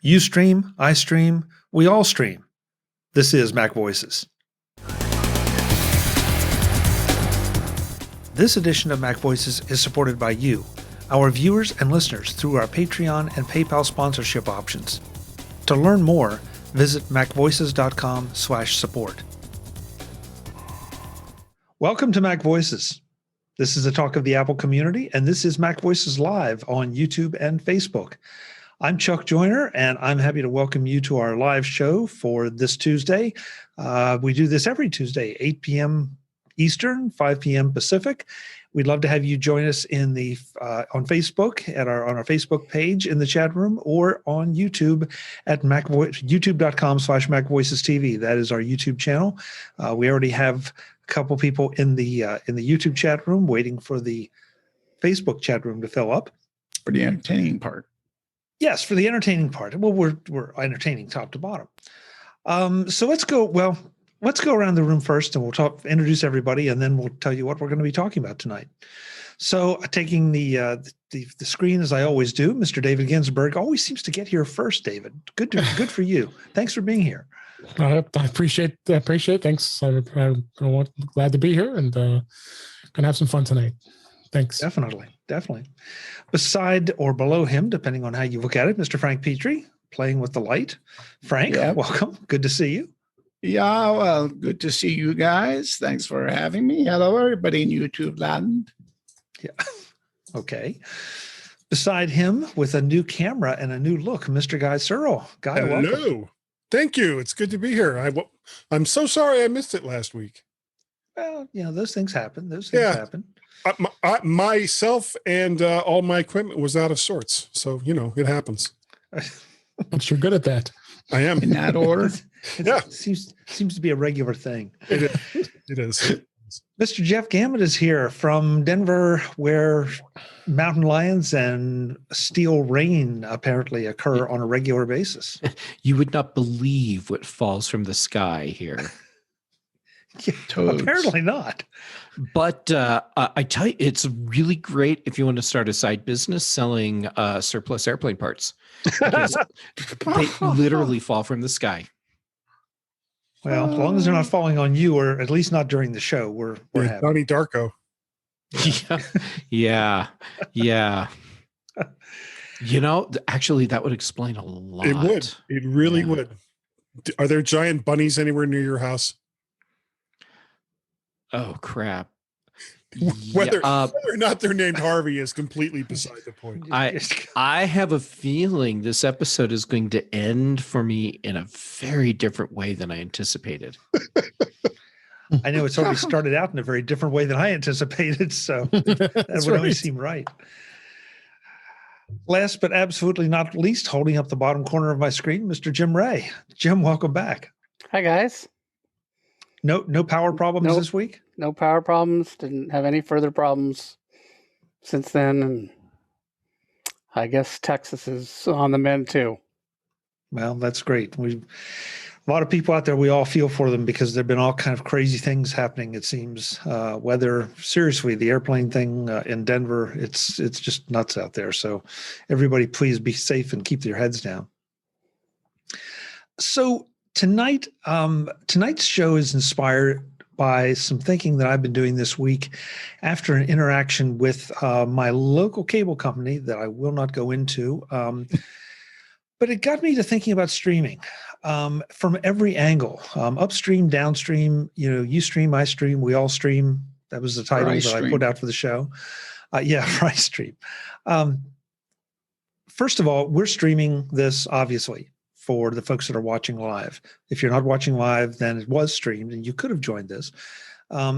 You stream, I stream, we all stream. This is MacVoices. This edition of MacVoices is supported by you, our viewers and listeners, through our Patreon and PayPal sponsorship options. To learn more, visit macvoices.com/support. Welcome to MacVoices. This is a talk of the Apple community, and this is MacVoices Live on YouTube and Facebook. I'm Chuck Joyner, and I'm happy to welcome you to our live show for this Tuesday. We do this every Tuesday, 8 p.m. Eastern, 5 p.m. Pacific. We'd love to have you join us in the on Facebook on our Facebook page in the chat room, or on YouTube at youtube.com/MacVoicesTV. That is our YouTube channel. We already have a couple people in the YouTube chat room waiting for the Facebook chat room to fill up. For the entertaining part. Yes, for the entertaining part. Well, we're entertaining top to bottom. So let's go around the room first, and we'll introduce everybody, and then we'll tell you what we're going to be talking about tonight. So, taking the screen as I always do, Mr. David Ginsburg always seems to get here first. David, good for you. Thanks for being here. I appreciate. Thanks. I'm glad to be here, and gonna have some fun tonight. Thanks. Definitely. Beside or below him, depending on how you look at it, Mr. Frank Petrie, playing with the light. Frank, Welcome. Good to see you. Yeah, well, good to see you guys. Thanks for having me. Hello, everybody in YouTube land. Yeah. Okay. Beside him, with a new camera and a new look, Mr. Guy Serle. Guy, hello. Welcome. Thank you. It's good to be here. I'm so sorry I missed it last week. Well, those things happen. Happen. Myself and all my equipment was out of sorts. So, it happens. I'm sure good at that. I am. In that order. It seems to be a regular thing. It is. Mr. Jeff Gamet is here from Denver, where mountain lions and steel rain apparently occur on a regular basis. You would not believe what falls from the sky here. Yeah, apparently not. But I tell you, it's really great if you want to start a side business selling surplus airplane parts, because they literally fall from the sky. Well, as long as they're not falling on you, or at least not during the show, we're happy. Donnie Darko. Yeah. Actually, that would explain a lot. It would. It really would. Are there giant bunnies anywhere near your house? Oh, crap. Whether or not they're named Harvey is completely beside the point. I have a feeling this episode is going to end for me in a very different way than I anticipated. I know it's already started out in a very different way than I anticipated, so that would only seem right. Last but absolutely not least, holding up the bottom corner of my screen, Mr. Jim Ray. Jim, welcome back. Hi, guys. No power problems this week? No power problems. Didn't have any further problems since then. And I guess Texas is on the mend too. Well, that's great. A lot of people out there, we all feel for them, because there've been all kind of crazy things happening, it seems. Weather, seriously, the airplane thing in Denver, it's just nuts out there. So everybody, please be safe and keep your heads down. So tonight's show is inspired by some thinking that I've been doing this week after an interaction with my local cable company that I will not go into. But it got me to thinking about streaming from every angle, upstream, downstream, you stream, I stream, we all stream. That was the title that I put out for the show. Fry stream. First of all, we're streaming this, obviously, for the folks that are watching live. If you're not watching live, then it was streamed and you could have joined this.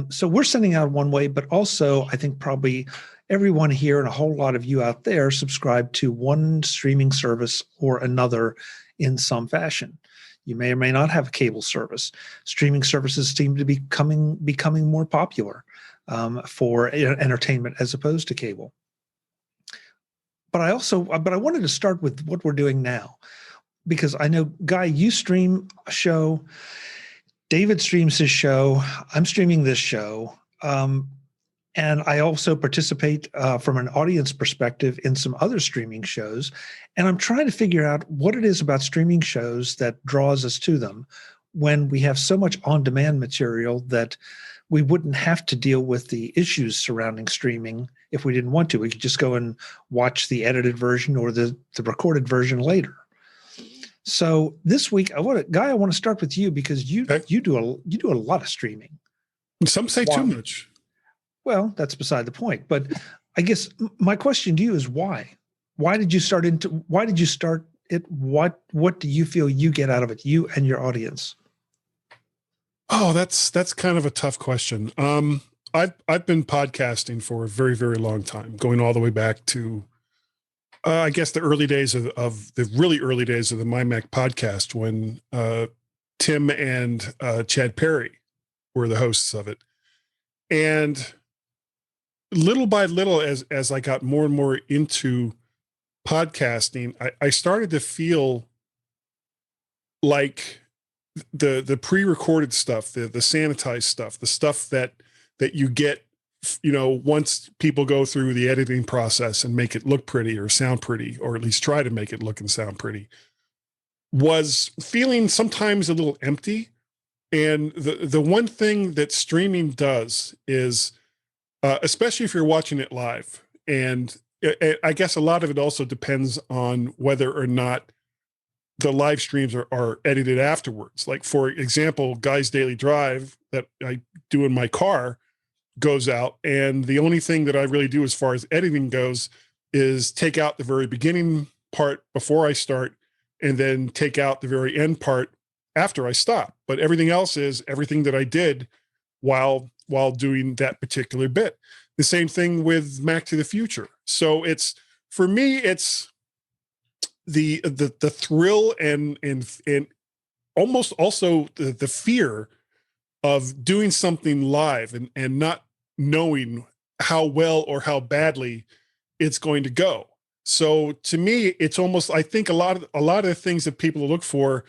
So we're sending out one way, but also I think probably everyone here and a whole lot of you out there subscribe to one streaming service or another in some fashion. You may or may not have a cable service. Streaming services seem to be becoming more popular for entertainment as opposed to cable. But I wanted to start with what we're doing now, because I know, Guy, you stream a show, David streams his show, I'm streaming this show. And I also participate from an audience perspective in some other streaming shows. And I'm trying to figure out what it is about streaming shows that draws us to them when we have so much on-demand material that we wouldn't have to deal with the issues surrounding streaming if we didn't want to. We could just go and watch the edited version or the recorded version later. So this week, I want to start with you because you do a lot of streaming. Some say too much. Well, that's beside the point. But I guess my question to you is why? Why did you start it? What do you feel you get out of it, you and your audience? Oh, that's kind of a tough question. I've been podcasting for a very, very long time, going all the way back to I guess the early days of the really early days of the My Mac podcast when Tim and Chad Perry were the hosts of it. And little by little, as I got more and more into podcasting, I started to feel like the pre-recorded stuff, the sanitized stuff, the stuff that you get, once people go through the editing process and make it look pretty or sound pretty, or at least try to make it look and sound pretty, was feeling sometimes a little empty. And the one thing that streaming does is, especially if you're watching it live, and I guess a lot of it also depends on whether or not the live streams are edited afterwards. Like, for example, Guy's Daily Drive that I do in my car goes out, and the only thing that I really do as far as editing goes is take out the very beginning part before I start, and then take out the very end part after I stop. But everything else is everything that I did while doing that particular bit. The same thing with Mac to the Future. So it's, for me, it's the thrill and almost also the fear of doing something live and not knowing how well or how badly it's going to go. So to me, it's almost, I think a lot of the things that people look for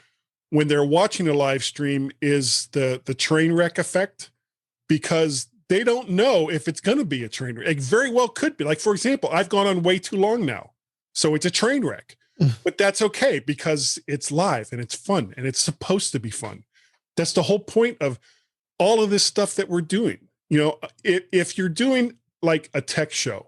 when they're watching a live stream is the train wreck effect, because they don't know if it's going to be a train wreck. It very well could be. Like, for example, I've gone on way too long now, so it's a train wreck. But that's okay because it's live and it's fun and it's supposed to be fun. That's the whole point of all of this stuff that we're doing. If you're doing like a tech show,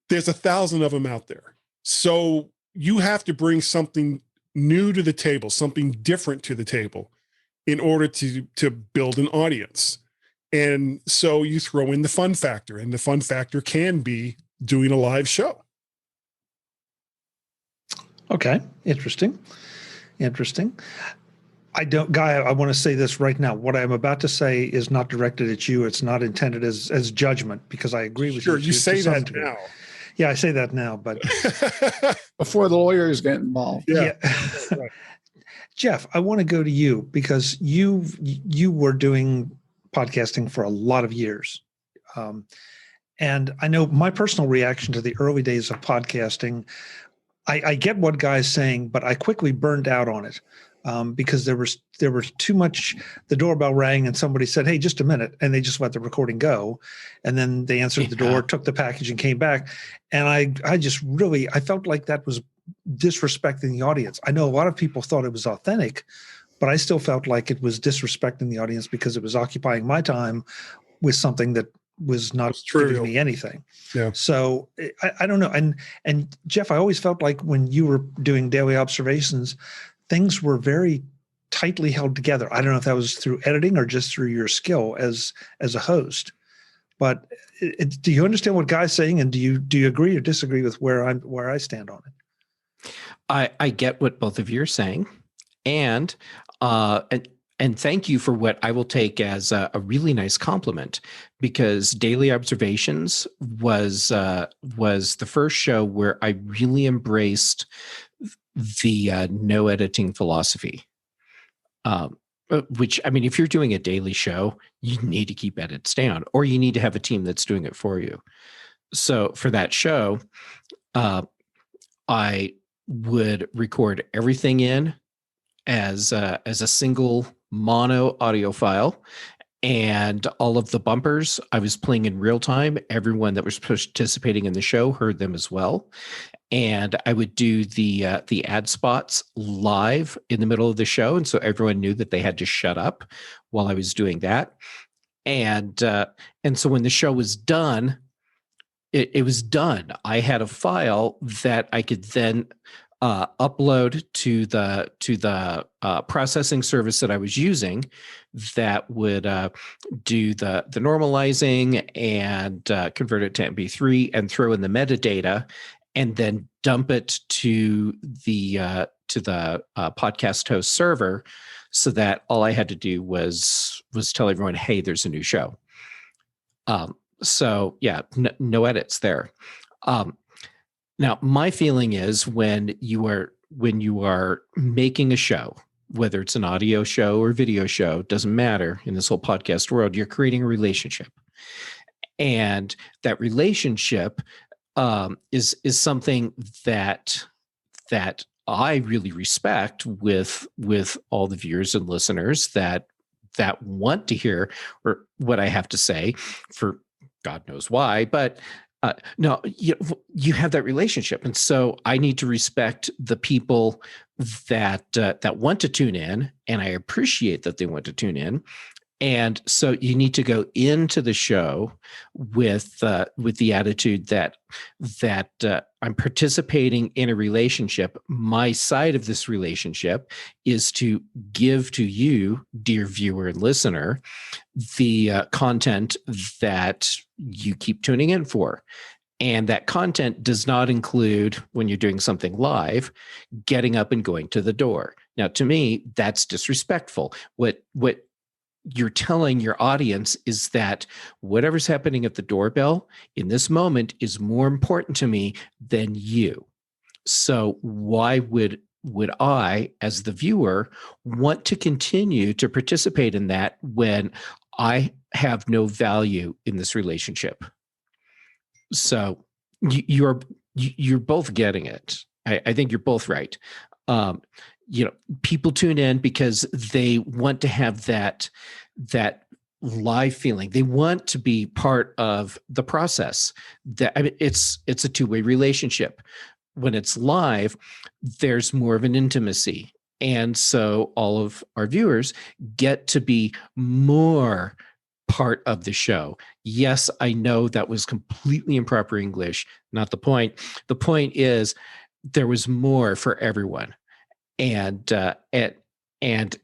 there's 1,000 of them out there. So you have to bring something new to the table, something different to the table in order to build an audience. And so you throw in the fun factor, and the fun factor can be doing a live show. Okay. Interesting. Guy, I want to say this right now. What I'm about to say is not directed at you. It's not intended as judgment, because I agree with you. Sure, you say that now. Yeah, I say that now, but before the lawyers get involved. Yeah. Right. Jeff, I want to go to you because you were doing podcasting for a lot of years. And I know my personal reaction to the early days of podcasting, I get what Guy's saying, but I quickly burned out on it because there was too much. The doorbell rang and somebody said, "Hey, just a minute," and they just let the recording go, and then they answered the door, took the package, and came back. And I just really, I felt like that was disrespecting the audience. I know a lot of people thought it was authentic, but I still felt like it was disrespecting the audience because it was occupying my time with something that was not giving me anything. Yeah. So I don't know. And Jeff, I always felt like when you were doing daily observations, things were very tightly held together. I don't know if that was through editing or just through your skill as a host. But do you understand what Guy's saying, and do you agree or disagree with where I stand on it? I get what both of you are saying, and thank you for what I will take as a really nice compliment, because Daily Observations was the first show where I really embraced the no editing philosophy. Which, I mean, if you're doing a daily show, you need to keep edits down, or you need to have a team that's doing it for you. So for that show, I would record everything in as a single mono audio file, And all of the bumpers I was playing in real time. Everyone that was participating in the show heard them as well. And I would do the ad spots live in the middle of the show, and so everyone knew that they had to shut up while I was doing that. And so when the show was done, it was done. I had a file that I could then upload to the processing service that I was using, that would do the normalizing and convert it to MP3 and throw in the metadata, and then dump it to the podcast host server, so that all I had to do was tell everyone, hey, there's a new show. So yeah, no edits there. Now, my feeling is when you are making a show, whether it's an audio show or video show, doesn't matter in this whole podcast world, you're creating a relationship. And that relationship is something that I really respect with all the viewers and listeners that want to hear or what I have to say, for God knows why, but no, you have that relationship, and so I need to respect the people that want to tune in, and I appreciate that they want to tune in. And so you need to go into the show with the attitude that I'm participating in a relationship. My side of this relationship is to give to you, dear viewer and listener, the content that you keep tuning in for. And that content does not include, when you're doing something live, getting up and going to the door. Now, to me, that's disrespectful. What you're telling your audience is that whatever's happening at the doorbell in this moment is more important to me than you. So why would I, as the viewer, want to continue to participate in that when I have no value in this relationship? So you're both getting it. I think you're both right. People tune in because they want to have that live feeling. They want to be part of the process. It's a two-way relationship. When it's live, there's more of an intimacy. And so all of our viewers get to be more part of the show. Yes, I know that was completely improper English, not the point. The point is there was more for everyone. And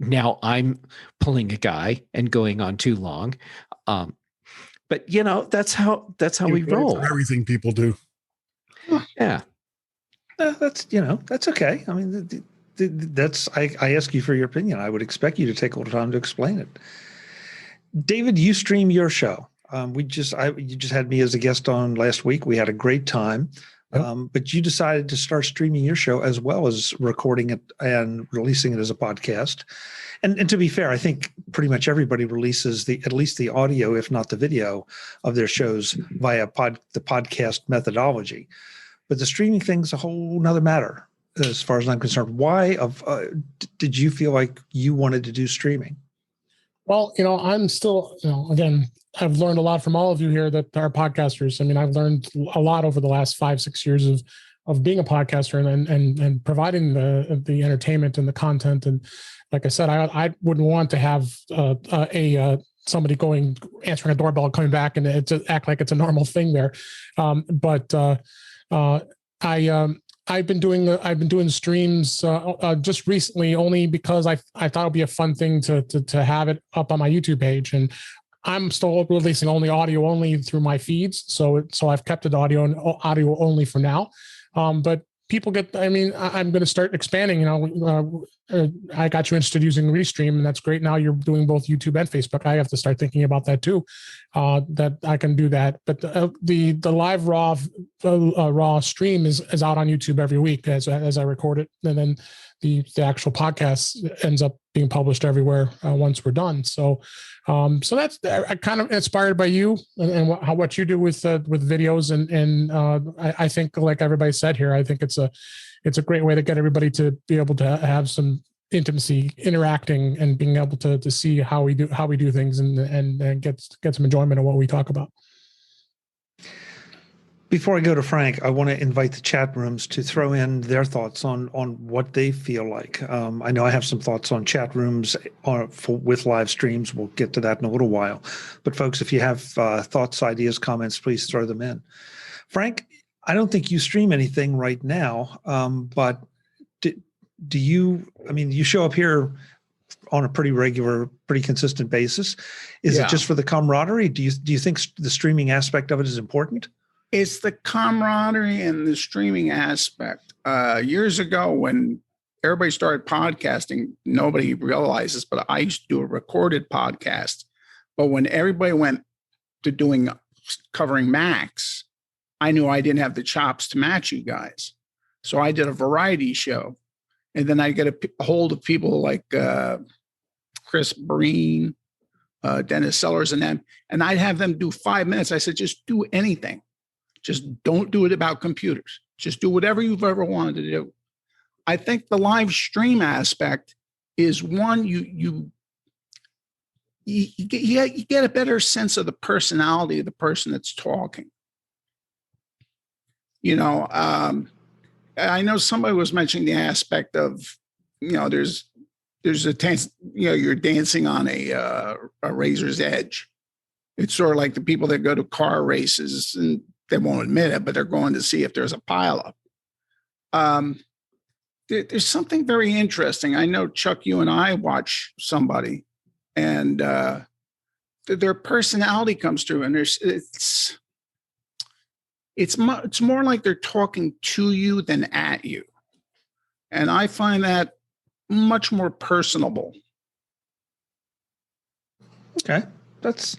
now I'm pulling a guy and going on too long. But that's how we roll. Everything people do. Yeah. That's okay. I mean, I ask you for your opinion. I would expect you to take a little time to explain it. David, you stream your show. You just had me as a guest on last week. We had a great time. But you decided to start streaming your show as well as recording it and releasing it as a podcast. And to be fair, I think pretty much everybody releases at least the audio, if not the video, of their shows via the podcast methodology. But the streaming thing's a whole nother matter, as far as I'm concerned. Why did you feel like you wanted to do streaming? Well, I'm still, again, I've learned a lot from all of you here that are podcasters. I mean, I've learned a lot over the last 5-6 years of being a podcaster and providing the entertainment and the content. And like I said, I wouldn't want to have somebody answering a doorbell and coming back and it's act like it's a normal thing there. I've been doing streams just recently, only because I thought it'd be a fun thing to have it up on my YouTube page, and I'm still releasing only audio only through my feeds. So I've kept it audio only for now. But people I'm going to start expanding. I got you interested using Restream, and that's great. Now you're doing both YouTube and Facebook. I have to start thinking about that too, that I can do that. But the live raw stream is out on YouTube every week as I record it, and then the actual podcast ends up being published everywhere once we're done. So that's kind of inspired by you and what you do with videos, and I think, like everybody said here, I think it's a great way to get everybody to be able to have some intimacy, interacting, and being able to see how we do things, and get some enjoyment of what we talk about. Before I go to Frank, I want to invite the chat rooms to throw in their thoughts on what they feel like. I know I have some thoughts on chat rooms with live streams. We'll get to that in a little while. But folks, if you have thoughts, ideas, comments, please throw them in. Frank, I don't think you stream anything right now, but do you? I mean, you show up here on a pretty regular, pretty consistent basis. Is it just for the camaraderie? Do you think the streaming aspect of it is important? It's the camaraderie and the streaming aspect. Years ago, when everybody started podcasting, nobody realizes, but I used to do a recorded podcast. But when everybody went to covering Macs, I knew I didn't have the chops to match you guys. So I did a variety show. And then I get a hold of people like Chris Breen, Dennis Sellers, and them. And I'd have them do 5 minutes. I said, just do anything. Just don't do it about computers. Just do whatever you've ever wanted to do. I think the live stream aspect is one, you get a better sense of the personality of the person that's talking. I know somebody was mentioning the aspect of, there's a dance, you're dancing on a razor's edge. It's sort of like the people that go to car races, and they won't admit it, but they're going to see if there's a pileup. There's something very interesting. I know, Chuck, you and I watch somebody, and their personality comes through, and it's more like they're talking to you than at you. And I find that much more personable. Okay. That's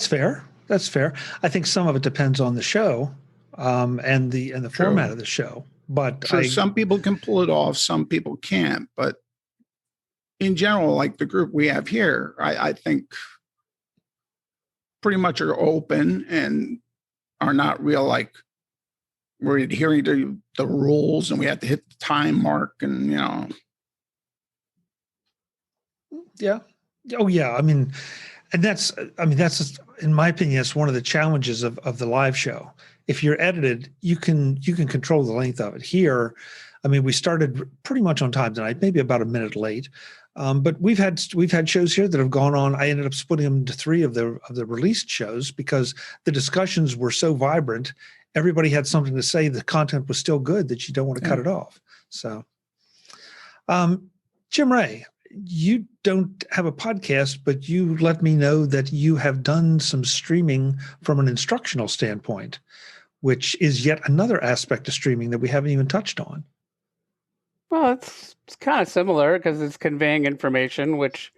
fair. That's fair. I think some of it depends on the show and the format of the show. But some people can pull it off, some people can't. But in general, like the group we have here, I think pretty much are open and are not real like we're adhering to the rules and we have to hit the time mark and Yeah. Oh yeah. I mean, that's just, in my opinion, it's one of the challenges of the live show. If you're edited, you can control the length of it. Here, I mean, we started pretty much on time tonight, maybe about a minute late. But we've had shows here that have gone on. I ended up splitting them into 3 of the released shows because the discussions were so vibrant. Everybody had something to say. The content was still good that you don't want to cut it off. So, Jim Ray, you don't have a podcast, but you let me know that you have done some streaming from an instructional standpoint, which is yet another aspect of streaming that we haven't even touched on. Well, it's kind of similar because it's conveying information, which,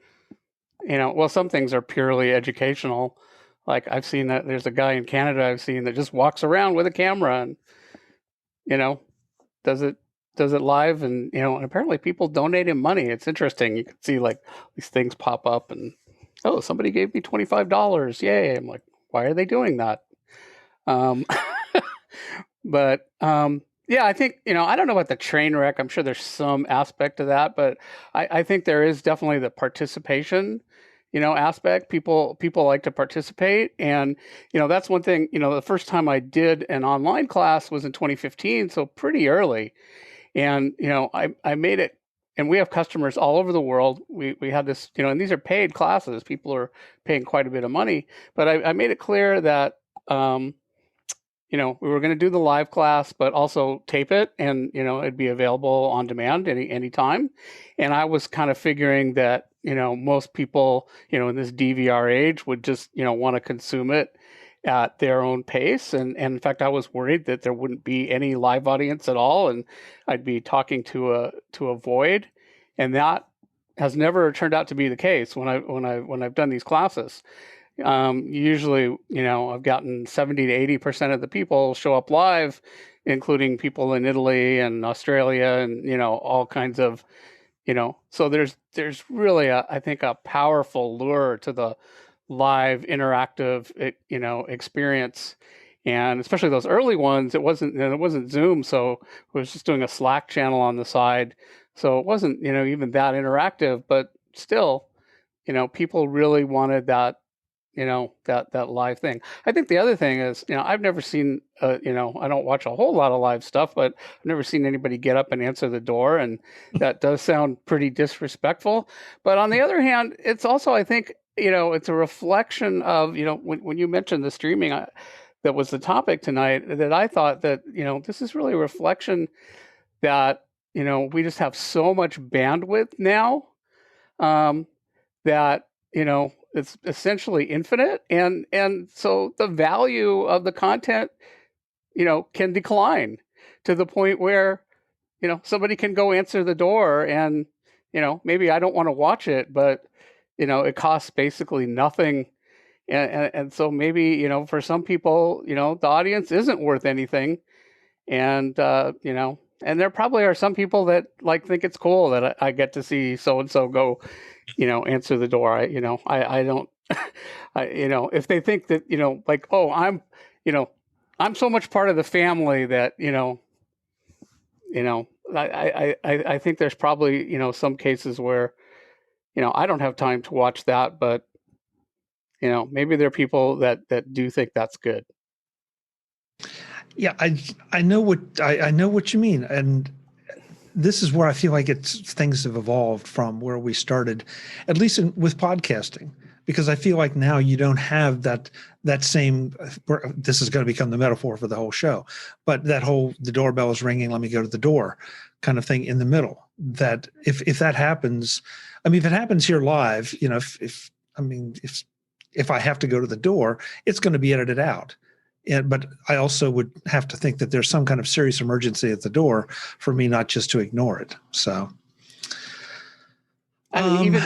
some things are purely educational. Like I've seen that there's a guy in Canada I've seen that just walks around with a camera and, does it live, and and apparently people donate him money. It's interesting. You can see like these things pop up and, oh, somebody gave me $25. Yay. I'm like, why are they doing that? But yeah, I think, I don't know about the train wreck. I'm sure there's some aspect of that, but I think there is definitely the participation, aspect. People like to participate. And, that's one thing, the first time I did an online class was in 2015. So pretty early. And, I made it, and we have customers all over the world. We had this, and these are paid classes. People are paying quite a bit of money, but I made it clear that, we were going to do the live class, but also tape it, and it'd be available on demand any time. And I was kind of figuring that most people in this DVR age would just want to consume it at their own pace. And in fact, I was worried that there wouldn't be any live audience at all, and I'd be talking to a void. And that has never turned out to be the case when I've done these classes. Usually, I've gotten 70 to 80% of the people show up live, including people in Italy and Australia and, all kinds of, so there's really I think a powerful lure to the live interactive, experience. And especially those early ones, it wasn't Zoom. So I was just doing a Slack channel on the side. So it wasn't, even that interactive, but still, people really wanted that, that live thing. I think the other thing is, I've never seen, I don't watch a whole lot of live stuff, but I've never seen anybody get up and answer the door. And that does sound pretty disrespectful. But on the other hand, it's also, I think, it's a reflection of, when you mentioned the streaming, that was the topic tonight, that I thought that, this is really a reflection that, we just have so much bandwidth now, that, it's essentially infinite. And so the value of the content, can decline to the point where, somebody can go answer the door and, maybe I don't want to watch it, but, it costs basically nothing. And so maybe, for some people, the audience isn't worth anything. And, and there probably are some people that think it's cool that I get to see so-and-so go, answer the door. I don't, if they think that, oh, I'm so much part of the family that, I think there's probably, some cases where, I don't have time to watch that, but, maybe there are people that do think that's good. Yeah, I know what you mean, and this is where I feel like things have evolved from where we started, at least with podcasting, because I feel like now you don't have that same. This is going to become the metaphor for the whole show, but that whole the doorbell is ringing, let me go to the door, kind of thing in the middle. That if that happens, I mean, if it happens here live, if I have to go to the door, it's going to be edited out. But I also would have to think that there's some kind of serious emergency at the door for me not just to ignore it. So, I mean,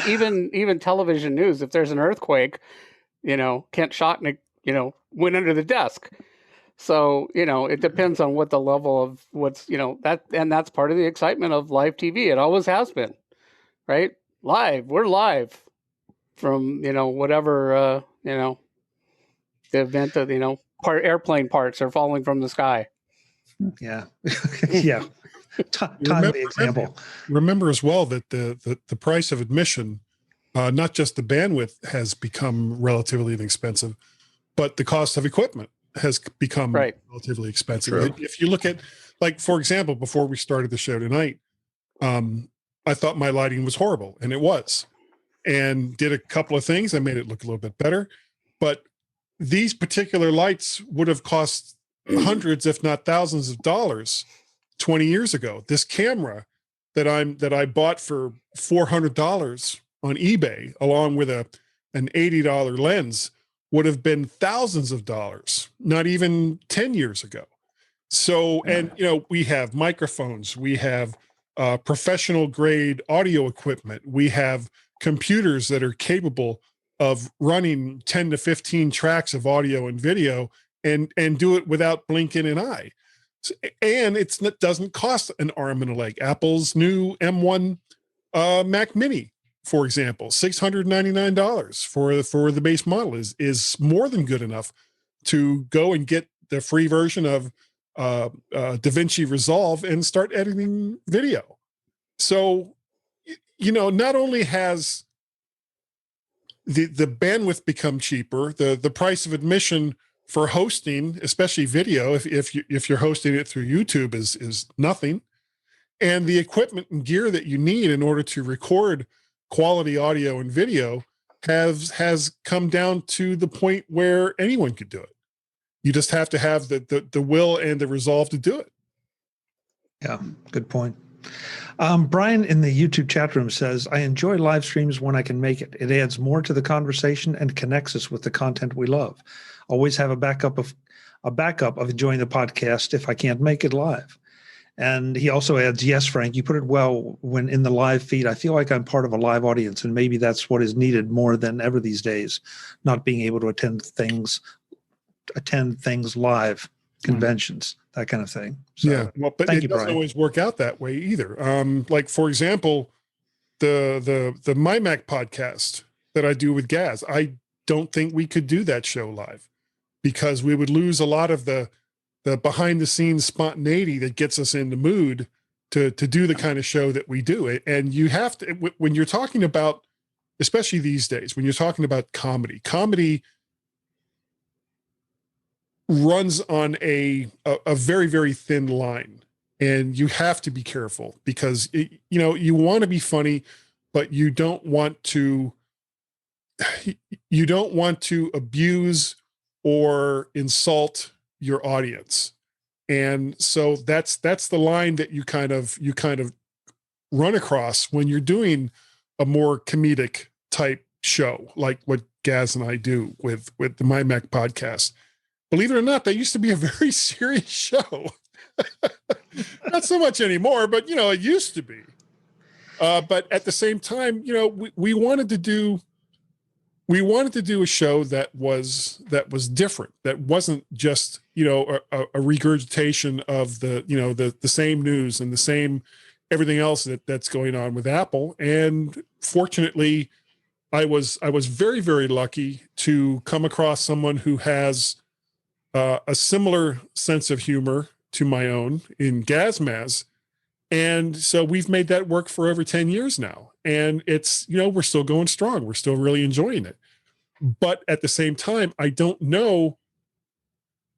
even television news. If there's an earthquake, Kent Schottnick, went under the desk. So it depends on what the level of what's that, and that's part of the excitement of live TV. It always has been, right? We're live from whatever the event of airplane parts are falling from the sky. Yeah. Yeah. Timely example. Remember as well that the price of admission, not just the bandwidth has become relatively inexpensive, but the cost of equipment has become relatively expensive. True. If you look at, for example, before we started the show tonight, I thought my lighting was horrible, and it was, and did a couple of things. I made it look a little bit better, but these particular lights would have cost hundreds, if not thousands of dollars 20 years ago. This camera that I bought for $400 on eBay, along with an $80 lens, would have been thousands of dollars, not even 10 years ago. So, and we have microphones, we have professional grade audio equipment, we have computers that are capable of running 10 to 15 tracks of audio and video and do it without blinking an eye. And it doesn't cost an arm and a leg. Apple's new M1 Mac Mini, for example, $699 for the base model is more than good enough to go and get the free version of DaVinci Resolve and start editing video. So, not only has the bandwidth become cheaper, the price of admission for hosting, especially video, if you're hosting it through YouTube, is nothing, and the equipment and gear that you need in order to record quality audio and video has come down to the point where anyone could do it. You just have to have the will and the resolve to do it. Yeah, good point. Brian in the YouTube chat room says, I enjoy live streams when I can make it. It adds more to the conversation and connects us with the content we love. Always have a backup of enjoying the podcast if I can't make it live. And he also adds, yes, Frank, you put it well when in the live feed. I feel like I'm part of a live audience, and maybe that's what is needed more than ever these days, not being able to attend things live, conventions, that kind of thing. So, yeah, well, but it doesn't always work out that way either. Like, for example, the My Mac podcast that I do with Gaz, I don't think we could do that show live because we would lose a lot of the behind the scenes spontaneity that gets us in the mood to do the kind of show that we do. And you have to, when you're talking about, especially these days, when you're talking about comedy runs on a very, very thin line, and you have to be careful because you want to be funny, but you don't want to abuse or insult your audience. And so that's the line that you kind of run across when you're doing a more comedic type show, like what Gaz and I do with the My Mac podcast. Believe it or not, that used to be a very serious show. Not so much anymore, but it used to be. But at the same time, we wanted to do a show that was different, that wasn't just a regurgitation of the same news and the same everything else that's going on with Apple. And fortunately, I was very, very lucky to come across someone who has a similar sense of humor to my own in Gazmaz. And so we've made that work for over 10 years now. And it's, we're still going strong. We're still really enjoying it. But at the same time, I don't know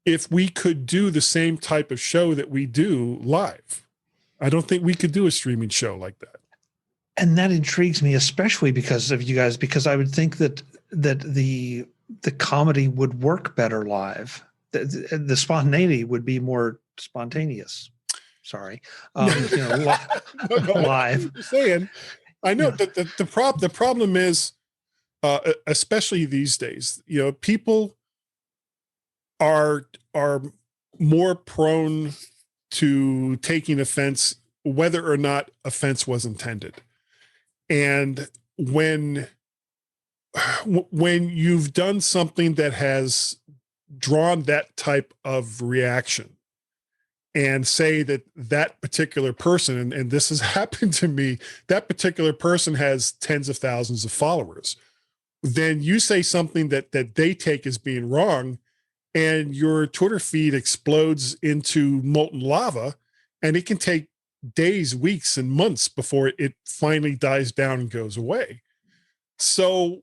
if we could do the same type of show that we do live. I don't think we could do a streaming show like that. And that intrigues me, especially because of you guys, because I would think that the comedy would work better live. The spontaneity would be more spontaneous. Sorry. Live. I'm saying, I know that the problem is, especially these days, people are more prone to taking offense, whether or not offense was intended. And when you've done something that has drawn that type of reaction, and say that particular person, and this has happened to me, that particular person has tens of thousands of followers, then you say something that they take as being wrong, and your Twitter feed explodes into molten lava, and it can take days, weeks, and months before it finally dies down and goes away. So,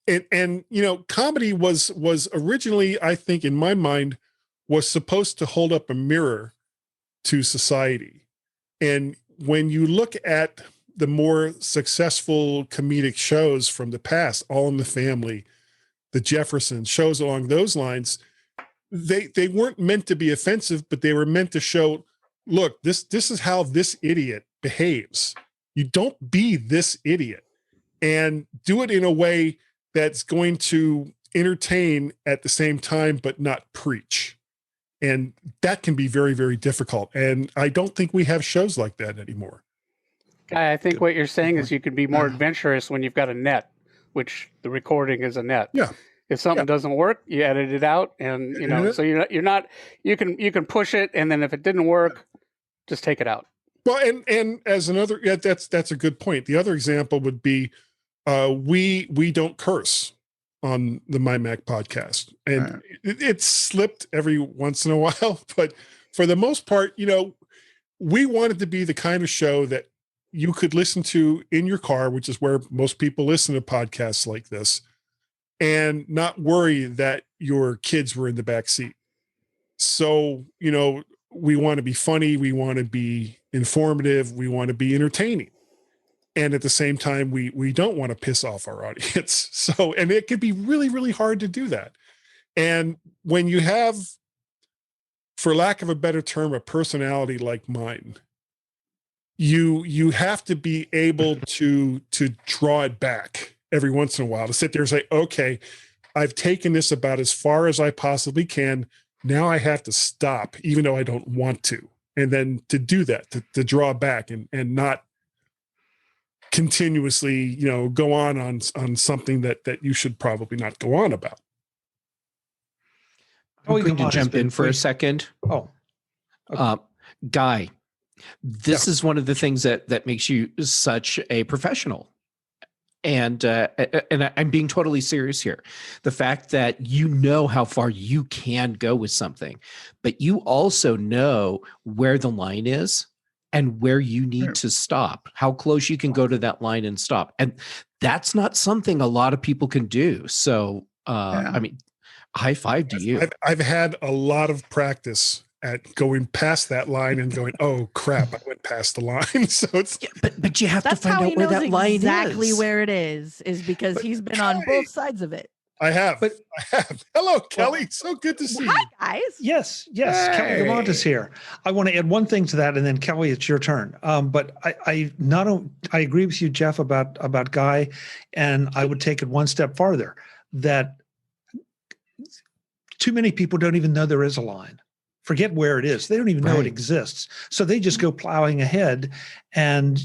and comedy was originally, I think, in my mind, was supposed to hold up a mirror to society. And when you look at the more successful comedic shows from the past, All in the Family, the Jeffersons, shows along those lines, they weren't meant to be offensive, but they were meant to show, look, this is how this idiot behaves. You don't be this idiot, and do it in a way that's going to entertain at the same time, but not preach. And that can be very, very difficult. And I don't think we have shows like that anymore. I think what you're saying is you can be more adventurous when you've got a net, which the recording is a net. Yeah. If something doesn't work, you edit it out, and so you can push it, and then if it didn't work, just take it out. Well, and as another, that's a good point. The other example would be we don't curse on the My Mac podcast, and it slipped every once in a while, but for the most part, we wanted to be the kind of show that you could listen to in your car, which is where most people listen to podcasts like this, and not worry that your kids were in the back seat. So, we want to be funny, we want to be informative, we want to be entertaining. And at the same time, we don't want to piss off our audience. So, and it can be really, really hard to do that. And when you have, for lack of a better term, a personality like mine, you have to be able to draw it back every once in a while, to sit there and say, okay, I've taken this about as far as I possibly can. Now I have to stop, even though I don't want to. And then to do that, to draw back and not continuously, go on something that you should probably not go on about. I'm going to jump in for a second. Oh, okay. Guy, this is one of the things that makes you such a professional. And I'm being totally serious here. The fact that you know how far you can go with something, but you also know where the line is and where you need to stop, how close you can go to that line and stop. And that's not something a lot of people can do. So, I mean, high five to you. I've had a lot of practice at going past that line and going, oh crap, I went past the line. So it's but you have to That's find how out he where knows that line exactly is. where it is because he's been on both sides of it. I have. Hello, Kelly. So good to see you. Hi, guys. Yes, Kelly Guimont is here. I want to add one thing to that, and then Kelly, it's your turn. But I agree with you, Jeff, about Guy, and I would take it one step farther. That too many people don't even know there is a line. Forget where it is. They don't even know it exists. So they just go plowing ahead. And,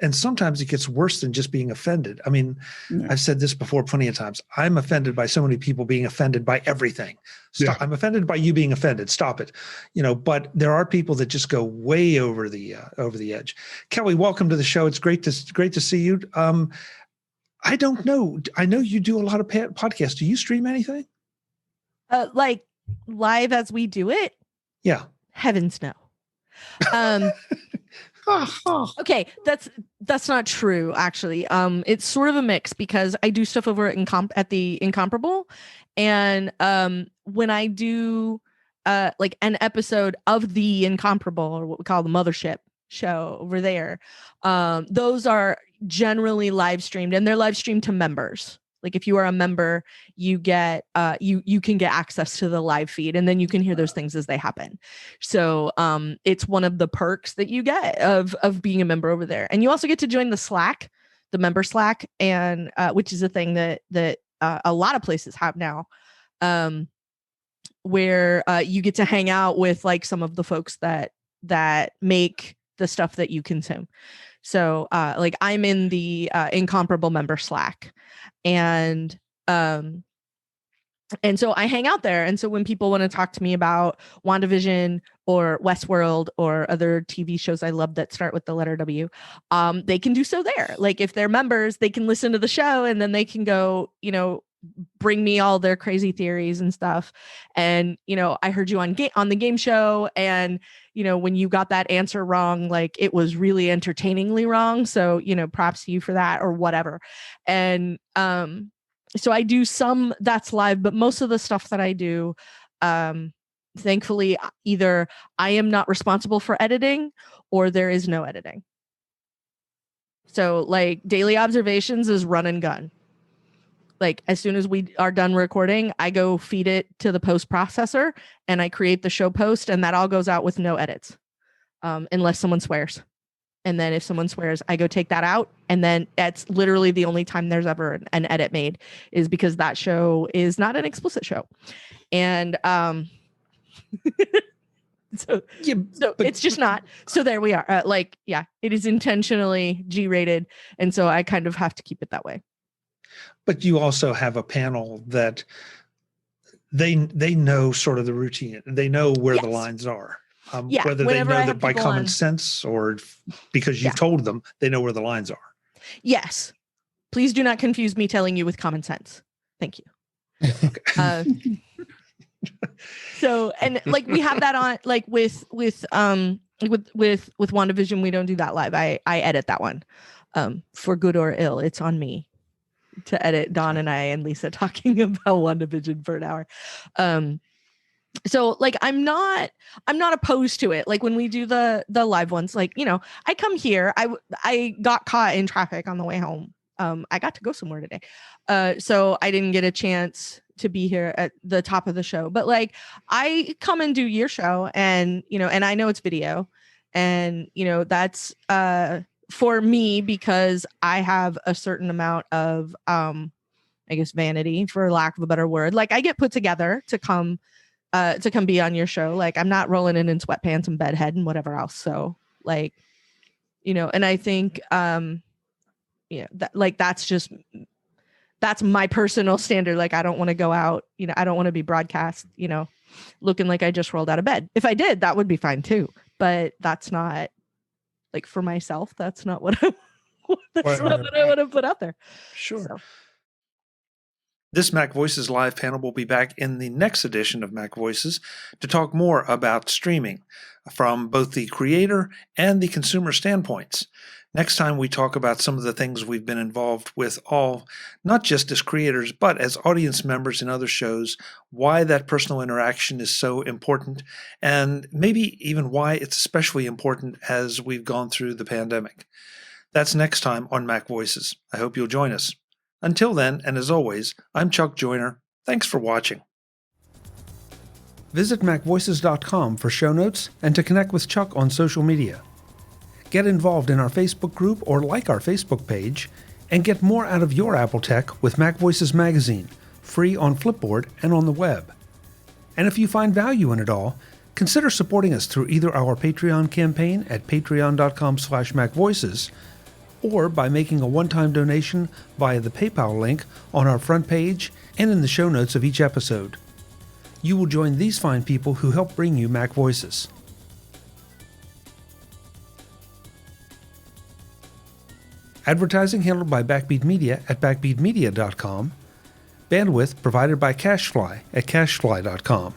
and sometimes it gets worse than just being offended. I mean, I've said this before plenty of times. I'm offended by so many people being offended by everything. Stop. Yeah. I'm offended by you being offended. Stop it. But there are people that just go way over the edge. Kelly, welcome to the show. It's great to see you. I don't know. I know you do a lot of podcasts. Do you stream anything? Like live as we do it? Yeah. Heavens no. Okay, that's not true actually. It's sort of a mix because I do stuff over at the Incomparable, and when I do like an episode of the Incomparable, or what we call the Mothership show over there, those are generally live streamed, and they're live streamed to members. Like if you are a member, you get you can get access to the live feed, and then you can hear those things as they happen. So it's one of the perks that you get of being a member over there. And you also get to join the Slack, the member Slack, and which is a thing that a lot of places have now, where you get to hang out with like some of the folks that make the stuff that you consume. So like I'm in the Incomparable member Slack. And so I hang out there. And so when people want to talk to me about WandaVision or Westworld or other TV shows I love that start with the letter W, they can do so there. Like if they're members, they can listen to the show, and then they can go, bring me all their crazy theories and stuff. And, I heard you on the game show, and, when you got that answer wrong, like it was really entertainingly wrong. So, props to you for that or whatever. And, so I do some that's live, but most of the stuff that I do, thankfully, either I am not responsible for editing or there is no editing. So like Daily Observations is run and gun. Like as soon as we are done recording, I go feed it to the post processor and I create the show post, and that all goes out with no edits, unless someone swears. And then if someone swears, I go take that out. And then that's literally the only time there's ever an edit made, is because that show is not an explicit show. And so it's just not. So there we are. It is intentionally G-rated. And so I kind of have to keep it that way. But you also have a panel that they know sort of the routine. They know where the lines are. Whether they know that by common sense or because you told them, they know where the lines are. Yes. Please do not confuse me telling you with common sense. Thank you. So, and like we have that on, like with WandaVision, we don't do that live. I edit that one, for good or ill. It's on me to edit Dawn and I and Lisa talking about WandaVision for an hour. So like I'm not opposed to it. Like when we do the live ones, like, I come here, I got caught in traffic on the way home. I got to go somewhere today. So I didn't get a chance to be here at the top of the show, but like I come and do your show, and, and I know it's video, and, that's, for me, because I have a certain amount of, I guess, vanity, for lack of a better word. Like I get put together to come be on your show. Like I'm not rolling in sweatpants and bedhead and whatever else. So like, and I think, that's my personal standard. Like I don't want to go out, I don't want to be broadcast, looking like I just rolled out of bed. If I did, that would be fine too. But that's not, like, for myself, that's not what That's not what I want to put out there. Sure. So. This Mac Voices live panel will be back in the next edition of Mac Voices to talk more about streaming from both the creator and the consumer standpoints. Next time we talk about some of the things we've been involved with all, not just as creators, but as audience members in other shows, why that personal interaction is so important, and maybe even why it's especially important as we've gone through the pandemic. That's next time on Mac Voices. I hope you'll join us. Until then, and as always, I'm Chuck Joyner. Thanks for watching. Visit MacVoices.com for show notes and to connect with Chuck on social media. Get involved in our Facebook group or like our Facebook page, and get more out of your Apple tech with Mac Voices Magazine, free on Flipboard and on the web. And if you find value in it all, consider supporting us through either our Patreon campaign at patreon.com/MacVoices, or by making a one-time donation via the PayPal link on our front page and in the show notes of each episode. You will join these fine people who help bring you Mac Voices. Advertising handled by Backbeat Media at backbeatmedia.com. Bandwidth provided by CashFly at cashfly.com.